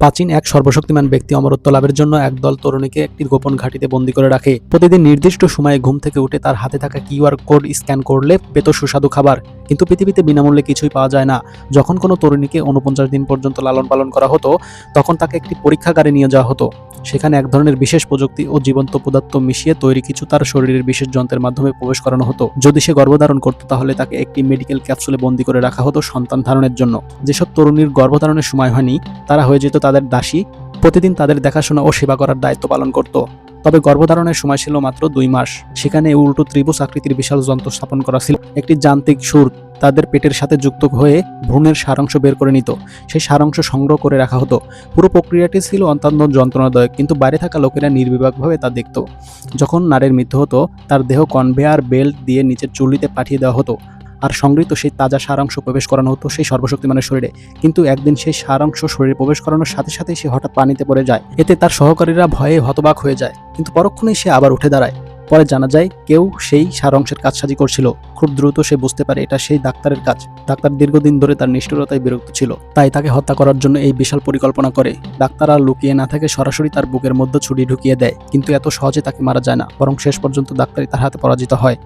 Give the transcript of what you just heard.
প্রাচীন এক সর্বশক্তিমান ব্যক্তি অমরত্ব লাভের জন্য একদল তরুণীকে একটি গোপন ঘাঁটিতে বন্দী করে রাখে। প্রতিদিন নির্দিষ্ট সময়ে ঘুম থেকে উঠে তার হাতে থাকা কিউআর কোড স্ক্যান করলে পেত সুস্বাদু খাবার। কিন্তু পৃথিবীতে বিনামূল্যে কিছুই পাওয়া যায় না। যখন কোনো তরুণীকে ৪৯ দিন পর্যন্ত লালন পালন করা হতো, তখন তাকে একটি পরীক্ষাগারে নিয়ে যাওয়া হতো। সেখানে এক ধরনের বিশেষ প্রযুক্তি ও জীবন্ত পদার্থ মিশিয়ে তৈরি কিছু তার শরীরের বিশেষ যন্ত্রের মাধ্যমে প্রবেশ করানো হতো। যদি সে গর্ভধারণ করত, তাহলে তাকে একটি মেডিকেল ক্যাপসুলে বন্দী করে রাখা হতো সন্তান ধারণের জন্য। যেসব তরুণীর গর্ভধারণের সময় হয়নি, তারা হয়ে যেত তাদের দাসী। প্রতিদিন তাদের দেখাশোনা ও সেবা করার দায়িত্ব পালন করত। তবে গর্ভধারণের সময় ছিল মাত্র ২ মাস। সেখানে উল্টো ত্রিভুজ আকৃতির বিশাল যন্ত্র স্থাপন করা ছিল। একটি যান্ত্রিক সুর তাদের পেটের সাথে যুক্ত হয়ে ভ্রূণের সারাংশ বের করে নিত। সেই সারাংশ সংগ্রহ করে রাখা হতো। পুরো প্রক্রিয়াটি ছিল অত্যন্ত যন্ত্রণাদায়ক, কিন্তু বাইরে থাকা লোকেরা নির্বিবাকভাবে তা দেখত। যখন নারীর মৃত্যু হতো, তার দেহ কনভেয়ার বেল্ট দিয়ে নিচের চুল্লিতে পাঠিয়ে দেওয়া হতো, আর সংগৃহীত সেই তাজা সারাংশ প্রবেশ করানো হতো সেই সর্বশক্তিমানের শরীরে। কিন্তু একদিন সেই সারাংশ শরীরে প্রবেশ করানোর সাথে সাথে সে হঠাৎ পানিতে পড়ে যায়। এতে তার সহকারীরা ভয়ে হতবাক হয়ে যায়, কিন্তু পরক্ষণেই সে আবার উঠে দাঁড়ায়। পরে জানা যায় কেউ সেই সারাংশের কাজসাজি করছিল। খুব দ্রুত সে বুঝতে পারে এটা সেই ডাক্তারের কাজ। ডাক্তার দীর্ঘদিন ধরে তার নিষ্ঠুরতায় বিরক্ত ছিল, তাই তাকে হত্যা করার জন্য এই বিশাল পরিকল্পনা করে। ডাক্তার আর লুকিয়ে না থাকে, সরাসরি তার বুকের মধ্যে ছুরি ঢুকিয়ে দেয়। কিন্তু এত সহজে তাকে মারা যায় না, বরং শেষ পর্যন্ত ডাক্তারই তার হাতে পরাজিত হয়।